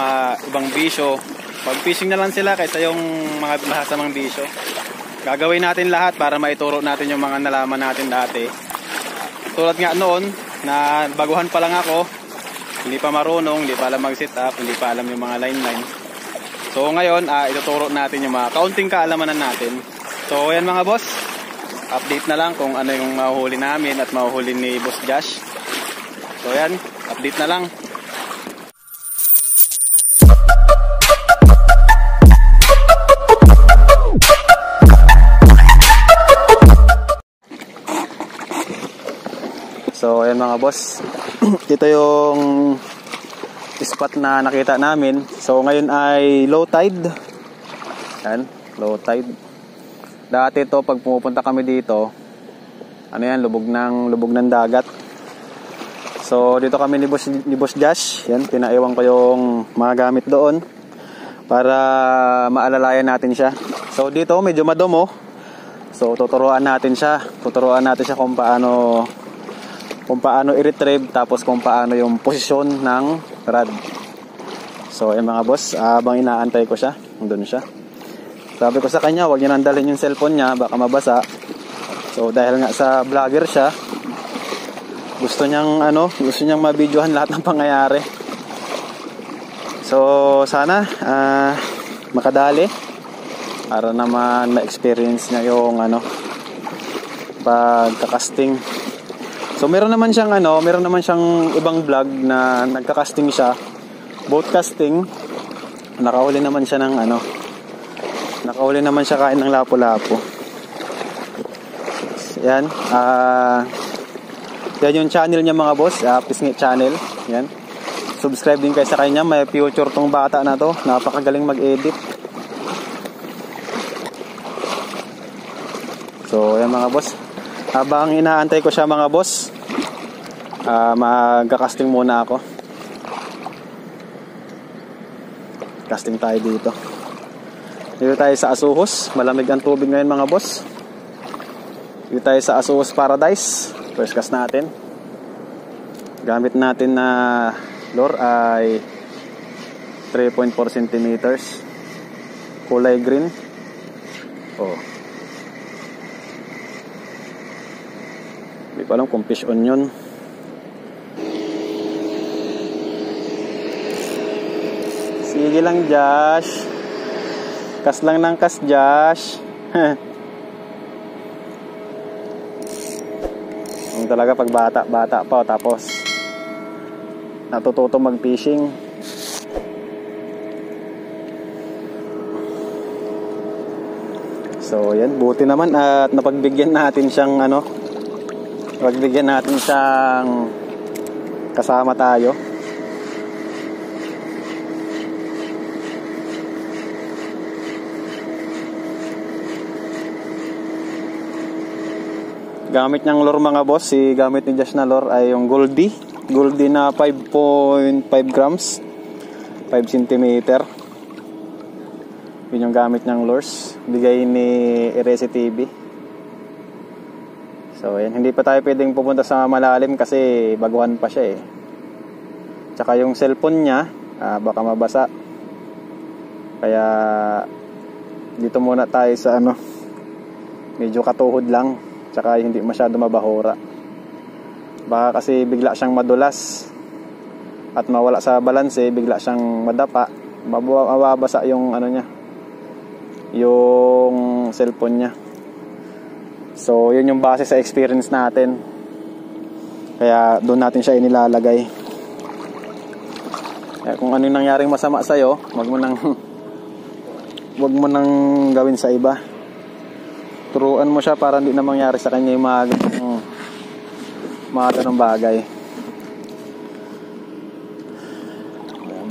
mga ibang bisyo, mag-fishing na lang sila kaysa yung mga masasamang bisyo. Gagawin natin lahat para maituro natin yung mga nalaman natin dati. Tulad nga noon na baguhan pa lang ako, hindi pa marunong, hindi pa alam mag-set up, hindi pa alam yung mga line. So ngayon, ituturo natin yung mga kaunting kaalamanan natin. So yan mga boss, update na lang kung ano yung mahuhuli namin at mahuhuli ni Boss Josh. So yan, update na lang. So ayan mga boss, ito yung spot na nakita namin. So ngayon ay low tide. Yan, low tide. Dati to pag pumupunta kami dito, ano yan, lubog ng dagat. So dito kami ni Boss Josh. Yan, pinaiwan ko yung mga gamit doon para maalalayan natin siya. So dito medyo madomo. So tuturuan natin siya kung paano i-retrieve, tapos kung paano yung posisyon ng rod. So ayun mga boss, habang inaantay ko siya, nandun siya. Sabi ko sa kanya, huwag niya nandalhin yung cellphone niya, baka mabasa. So dahil nga sa vlogger siya, gusto niyang ma-videohan lahat ng pangyayari. So sana makadali para naman ma-experience niya yung pagka-casting. So meron naman siyang ibang vlog na nagka-casting siya, boat casting. Nakahuli naman siya kain ng lapu-lapu. Yan, yan yung channel niya mga boss, Pisngit channel. Yan, subscribe din kayo sa kanya, may future tong bata na to, napakagaling mag-edit. So yan mga boss, habang inaantay ko siya mga boss, magka-casting muna ako. Casting tayo dito. Dito tayo sa Asuhos. Malamig ang tubig ngayon mga boss. Dito tayo sa Asuhos Paradise. First cast natin. Gamit natin na lure ay 3.4 cm. Kulay green. Oh. Hindi ko alam kung fish on yun. Sige lang Josh. Kas lang ng kas Josh. Yung talaga pag bata pa tapos natututo mag-fishing. So yan, buti naman at napagbigyan natin siyang kasama tayo. Gamit niyang lure mga boss, gamit ni Josh na lure ay yung Goldie na 5.5 grams, 5 cm. Yun yung gamit niyang lures, bigay ni Eresi TV. So yan, hindi pa tayo pwedeng pupunta sa malalim kasi baguhan pa siya Tsaka yung cellphone niya, baka mabasa. Kaya dito muna tayo sa medyo katuhod lang. Tsaka hindi masyado mabahura. Baka kasi bigla siyang madulas at mawala sa balanse, bigla siyang madapa, mababasa yung yung cellphone niya. So yun yung base sa experience natin. Kaya doon natin siya inilalagay. Kaya kung ano yung nangyaring masama sa'yo, wag mo nang gawin sa iba. Turuan mo siya para hindi na mangyari sa kanya yung mga ganong bagay.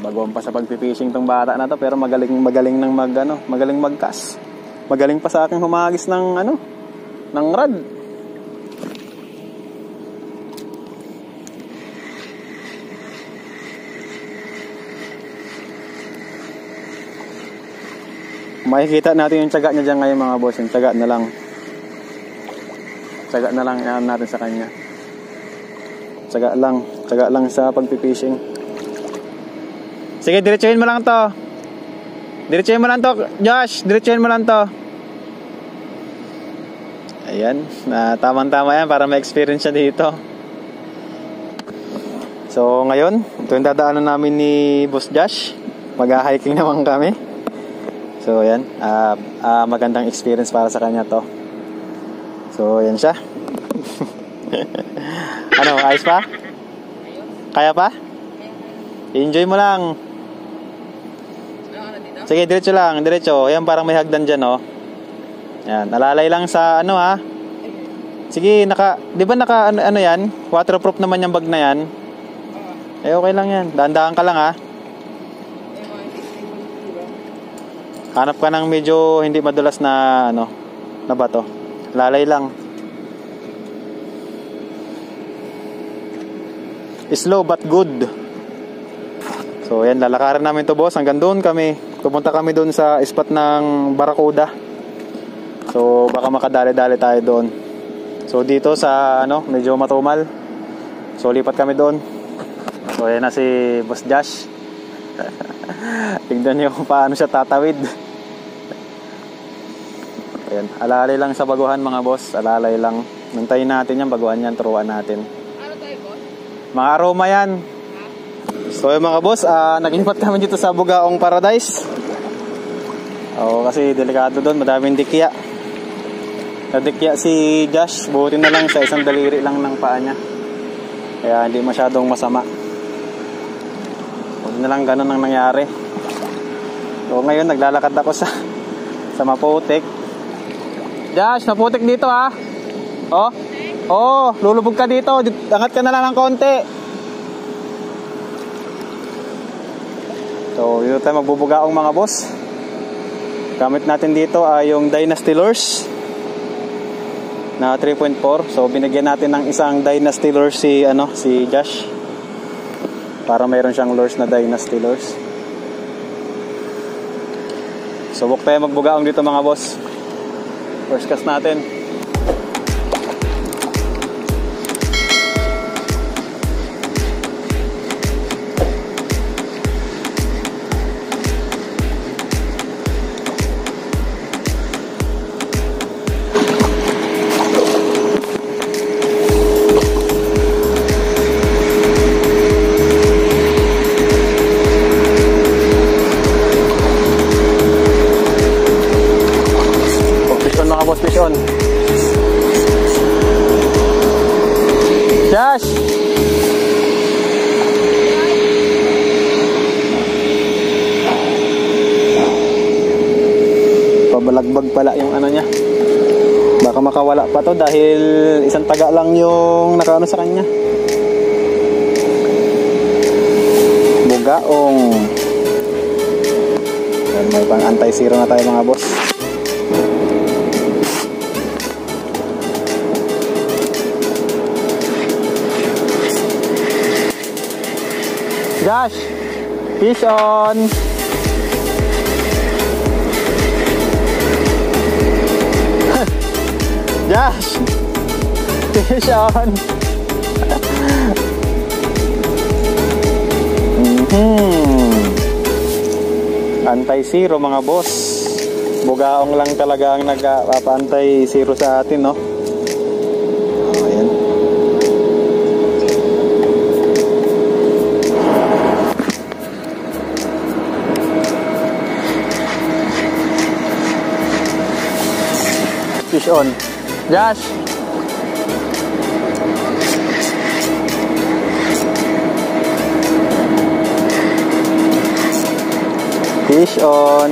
Baguhan pa sa pagpipishing tong bata na to, pero magaling mag-cast. Magaling pa sa akin humagis ng rod. Makikita natin yung tiyaga niya dyan ngayon mga boss. Yung tiyaga na lang yan natin sa kanya. Tiyaga lang sa pagpipishing. Sige, diretsuhin mo lang to. Diretsuhin mo lang to, Josh. Diretsuhin mo lang to. Ayan, tamang-tama yan para ma-experience siya dito. So, ngayon, ito yung dadaanan namin ni Boss Josh. Mag-hiking naman kami. So, ayan, magandang experience para sa kanya to. So, ayan siya. Ano, ayos pa? Kaya pa? Enjoy mo lang. Sige, diretso lang, diretso. Ayan, parang may hagdan dyan, oh. Ayan, alalay lang sa ano, ha. Sige, di ba ano yan? Waterproof naman yung bag na yan. Eh, okay lang yan. Dahan-dahan ka lang, ha. Hanap ka ng medyo hindi madulas na na bato. Lalay lang. Slow but good. So, ayan, lalakaran namin to, boss. Hanggang doon kami. Pupunta kami doon sa spot ng Barracuda. So, baka makadali-dali tayo doon. So, dito sa medyo matumal. So, lipat kami doon. So, ayan na si Boss Josh. Tignan niyo kung paano siya tatawid. Ayan, alalay lang sa baguhan, mga boss. Alalay lang. Nantayin natin yan, baguhan yan, turuan natin. Ano tayo, boss? Mga aroma yan. So, yung mga boss, naglipat kami dito sa Bugaong Paradise. Kasi delikado doon, madaming dikya. Nadikya si Josh, buti na lang sa isang daliri lang ng paa niya. Kaya hindi masyadong masama. Huwag na lang ganun ang nangyari. So ngayon naglalakad ako sa Maputik. Josh, Maputik dito, ha. Lulubog ka dito. Angat ka na lang ng konti. So dito tayo magbubugaong, mga boss. Gamit natin dito ay yung Dynasty Lures na 3.4. So binigyan natin ng isang Dynasty Lures si Josh, para mayroon siyang lures na Dynasty Lures. Subok tayo magbugaong dito, mga boss. First cast natin. Fish-on. Josh! Pabalagbag pala yung niya. Baka makawala pa to dahil isang taga lang yung nakaano sa kanya. Bugaong. May pang anti-zero na tayo, mga boss. Josh, fish on. Josh, fish on. Anti-zero, mga boss. Bugaong lang talaga ang nagpa-anti-zero sa atin, no? Ayan. Fish on. Josh. Fish on.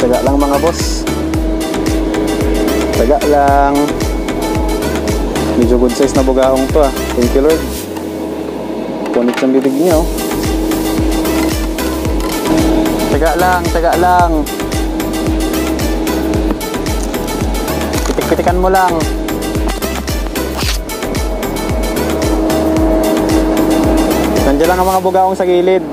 Taga lang, mga boss. Taga lang. Medyo good size na bugaong to, ah. Thank you, Lord. Punit yung bibig niya, oh. Taga lang, taga lang. Pitik-pitikan mo lang. Nandiyan lang ang mga bugaong sa gilid.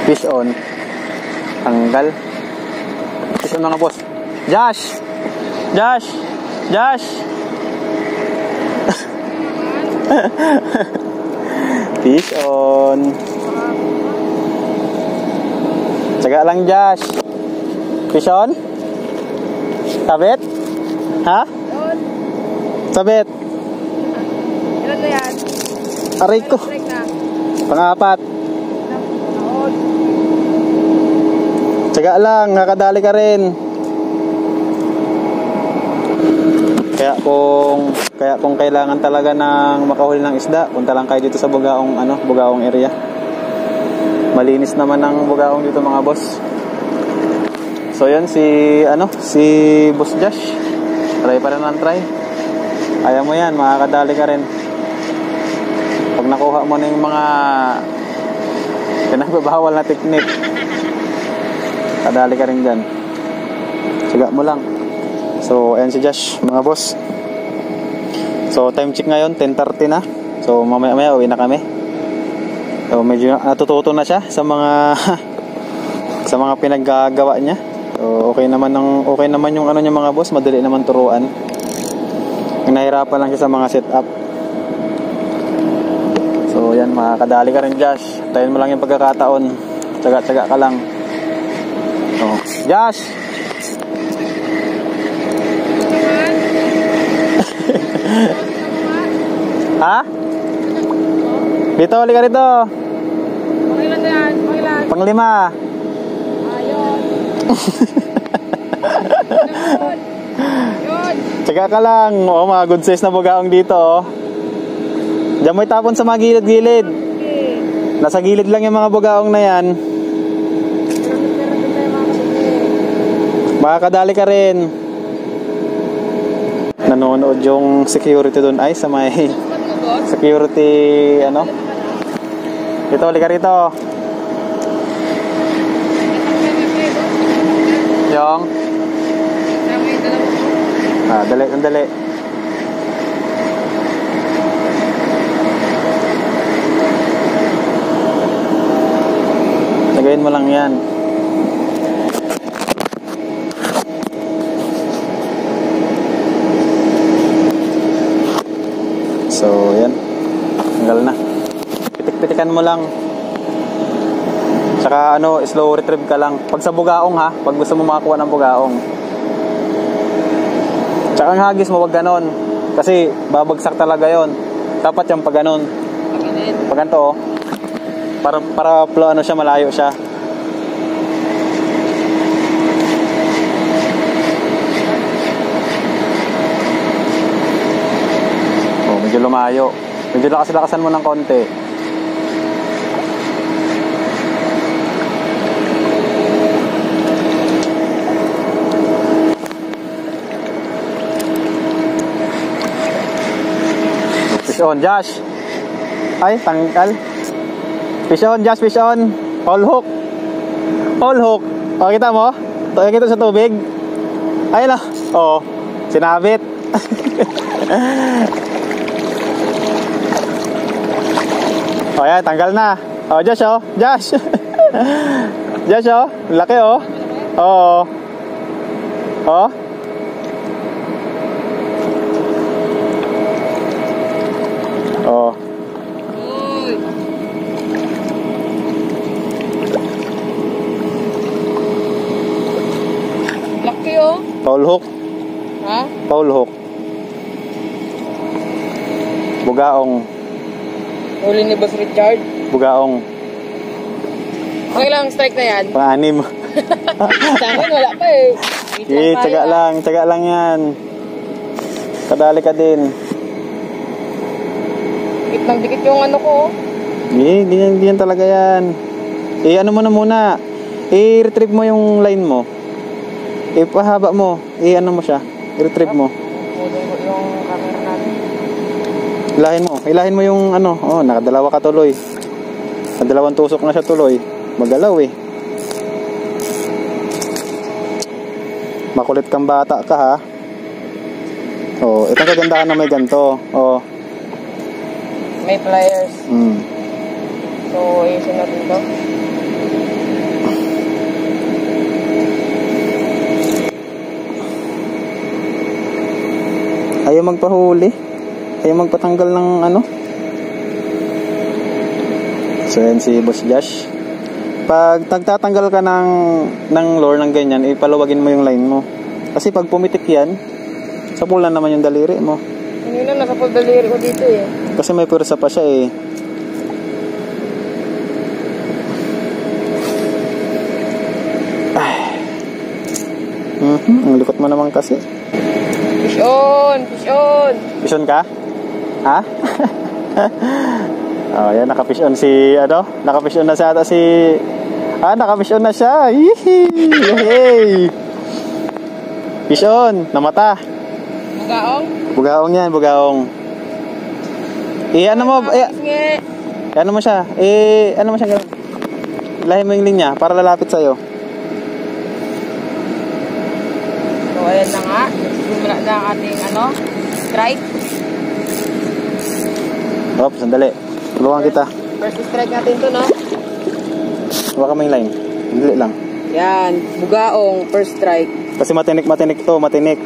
Fish on. Tanggal. Fish on mga boss. Josh! Josh! Josh! Fish on. Tsaga lang, Josh. Fish on? Sabit? Ha? Sabit? Ilan na yan? Aray ko. Pang-apat. Tsaga lang, nakadali ka rin. Kaya kung kailangan talaga ng makahuli ng isda, punta lang kayo dito sa Bugaong Bugaong area. Malinis naman ang Bugaong dito mga boss. So yan si Boss Josh. Try pa rin ang try. Kaya mo yan, makakadali ka rin. Pag nakuha mo na yung mga pinagbabawal na technique, kadali ka rin dyan. Siga mo lang. So ayan si Josh mga boss. So time check ngayon 10:30 na. So mamaya uwi na kami. So medyo natututo na siya sa mga sa mga pinaggagawa niya. So okay naman yung niya mga boss, madali naman turuan. Nahirapan lang siya sa mga setup. So yan, makakadali ka rin Josh. Tayin mo lang yung pagkakataon. Tsaga-tsaga ka lang. So, Josh! Ha? Dito, huli ka rito. Pangilan na yan? Pangilan? Panglima. Ayun. Yun. Tsaga ka lang. O, mga good size na bugaong dito. Oh. Diyan mo itapon sa mga gilid-gilid. Nasa gilid lang yung mga bugaong na yan. Makakadali ka rin. Nanonood yung security doon ay sa may security Dito, huli ka rito. Yung dali. Lagayin mo lang yan. So, yan. Tanggal na. Pitik-pitikan mo lang. Tsaka slow retrieve ka lang. Pag sa bugaong ha, pag gusto mo makakuha ng bugaong. Tsaka ang hagis mo, wag ganon. Kasi babagsak talaga yon. Dapat yung pag ganon. Pag ganito, para siya, malayo siya. Medyo lumayo. Medyo lakasan mo ng konti. Fish on, Josh. Ay, tangkal. Fish on, Josh, fish on. All hook. All hook. O, kita mo? Kita sa tubig. Ayun na. Oo. Sinabit. O yan, tanggal na. O, Josh, oh. Josh. Josh, oh. Laki, oh. Oo. Oh. Oh. Laki, oh. Foul hook. Ha? Foul hook. Bugaong. Huli ni Boss Richard. Bugaong. Pangilang strike na yan? Pang-anim. Sa akin wala pa eh. Tsaga lang yan. Kadali ka din. Dikit ng dikit yung ko. Ganyan talaga yan. Mo na muna. I-retrieve mo yung line mo. Pahaba mo. Mo siya. I-retrieve mo. Yung camera natin. Ilahin mo yung nakadalawa ka tuloy. Dalawang tusok na siya tuloy. Magalaw eh. Makulit kang bata ka ha. Oh, itong kagandahan na may ganito. Oh. May pliers. Mm. So, ayusin natin to. Ayaw magpahuli. Ayaw magpatanggal ng ano. So yan si Boss Josh. Pag tagtatanggal ka ng lure ng ganyan, ipaluwagin mo yung line mo. Kasi pag pumitik yan, sapulan naman yung daliri mo. Hindi na, nasa full daliri ko dito eh. Kasi may pwersa pa siya eh. Ang likot mo naman kasi. Fish on! Fish on! Fish on ka? Ha? Oh, yan, naka-fish on si, ano? Naka-fish on na siya ata si... naka-fish on na siya. Yehey! Fish on! Namata. Bugaong? Bugaong yan, bugaong. Ano mo? Ano mo siya? Ano mo siya gawin? Lahin mo yung linya para lalapit sa'yo. So, ayan na nga. Simula na ang ating, strike. Hop, sandali. Tulungan kita. First strike natin to, no? Huwag ka mo yung line. Dili lang. Yan. Bugaong. First strike. Kasi matinik to. Matinik.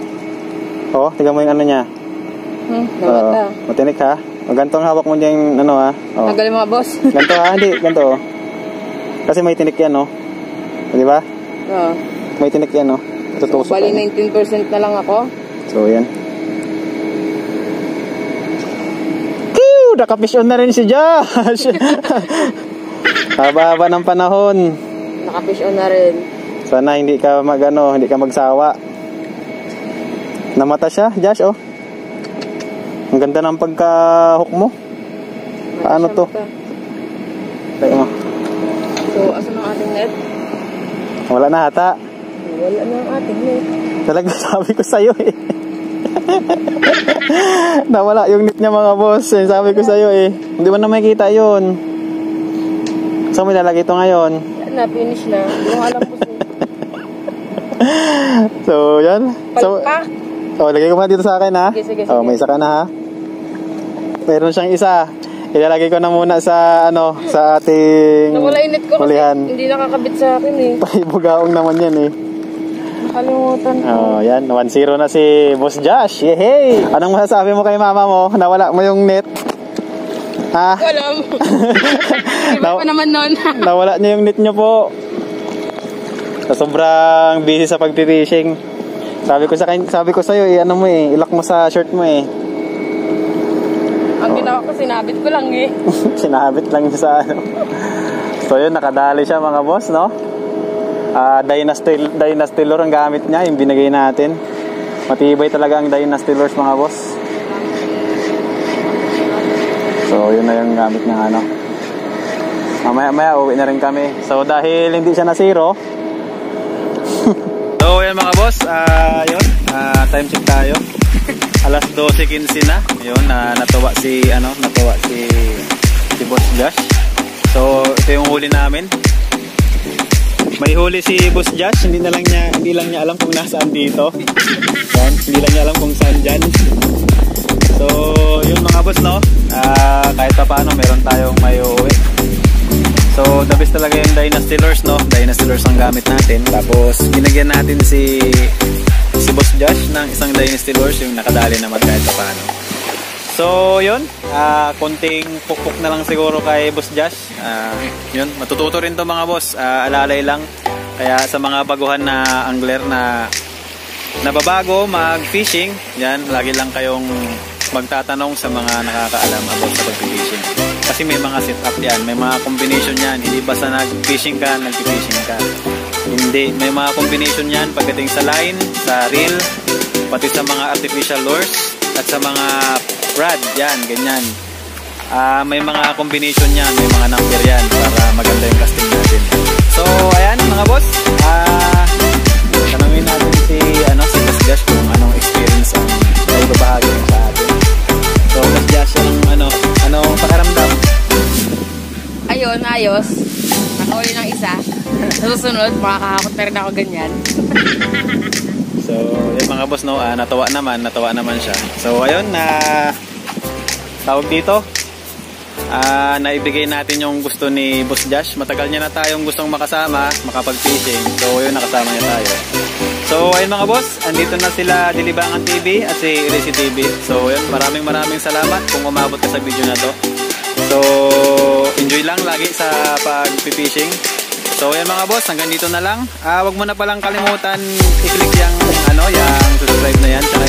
Oh, tingnan mo yung ano niya. Namata. Matinik ha. O, ganito ang hawak mo niya yung ano ha. Oh. Tanggalin mga boss. Ganito ha. Hindi, ganito. Kasi may tinik yan, no? Di ba? Oo. May tinik yan, no? Tutusok. So, bali 19% na lang ako. So, yan. Kiw! Naka-fish on na rin si Josh! Haba-haba ng panahon. Naka-fish on na rin. Sana hindi ka hindi ka magsawa. Namata siya, Josh, oh. Ang ganda ng pagka-hook mo. Paano to? Tayo mo. So, asan ang ating net? Wala na ata. Wala na ang ating net. Talaga sabi ko sa'yo eh. Nawala yung net niya mga boss. Sabi ko sa'yo eh. Hindi mo na makikita yun. Saan mo ilalagay ito ngayon? Yan na, finish na. Yung alam ko sa'yo. So, yan. Palpa. Lagay ko muna dito sa akin ha. Sige. May isa ka na ha. Meron siyang isa. Ilalagay ko na muna sa sa ating nawala yung net ko kasi hulihan. Hindi nakakabit sa akin eh. Bugaong naman yan eh. Nakalimutan ko. Yan. 1-0 na si Boss Josh. Yehey! Anong masasabi mo kay mama mo? Nawala mo yung net? Ha? Alam. Iba pa naman nun. Nawala niya yung net niyo po. Sobrang busy sa pagpipishing. Sabi ko sa iyo, ano mo eh, ilak mo sa shirt mo eh. Ang ginawa ko, sinabit ko lang eh. Sinabit lang niya sa ano. So yun, nakadali siya mga boss, no? Dynasty lure ang gamit niya, yung binigay natin. Matibay talaga ang Dynasty lures mga boss. So yun na yung gamit niya ano. Mamaya uwi na rin kami. So dahil hindi siya na zero. So yan mga boss, yun, time check tayo. Alas 12:15 na. Yun, natuwa si Boss Josh. So ito yung huli namin. May huli si Boss Josh, hindi lang niya alam kung nasaan dito. Yan, hindi lang niya alam kung saan diyan. So yun mga boss, no. Kahit pa paano meron tayong may uwi. So the best talaga yung Dynasty lures, no. Dynasty lures ang gamit natin. Tapos binigyan natin si Boss Josh ng isang Dynasty lures, yung nakadali naman kahit pa paano. So yun, konting pukpuk na lang siguro kay Boss Josh. Yun, matututo rin to mga boss, alalay lang. Kaya sa mga baguhan na angler na nababago mag-fishing, yan, lagi lang kayong magtatanong sa mga nakakaalam about sa pag-fishing. Kasi may mga setup yan, may mga combination yan. Hindi basta nag-fishing ka, nag-fishing ka. Hindi, may mga combination yan pagdating sa line, sa reel, pati sa mga artificial lures, at sa mga rod, yan, ganyan. May mga combination yan, may mga number yan para maganda yung casting natin. So, ayan mga boss, tanungin natin si Boss Josh kung anong experience ang naibabahagi sa atin. So, Boss Josh, anong pakiramdam? Ayun, ayos. Nakahuli ng isa. Sa susunod, makakahakot na rin ako ganyan. So, yung mga boss, no, natawa naman siya. So, ayun, tawag dito, naibigay natin yung gusto ni Boss Josh. Matagal niya na tayong gustong makasama, makapag-fishing. So, yun, nakasama niya tayo. So, So ayun mga boss, andito na sila Dilibangan TV at si Irizy TV. So ayun, maraming salamat kung umabot ka sa video na to. So enjoy lang lagi sa pag-fishing. So ayan mga boss, hanggang dito na lang. Wag mo na palang kalimutan i-click yung subscribe na yan, tsaka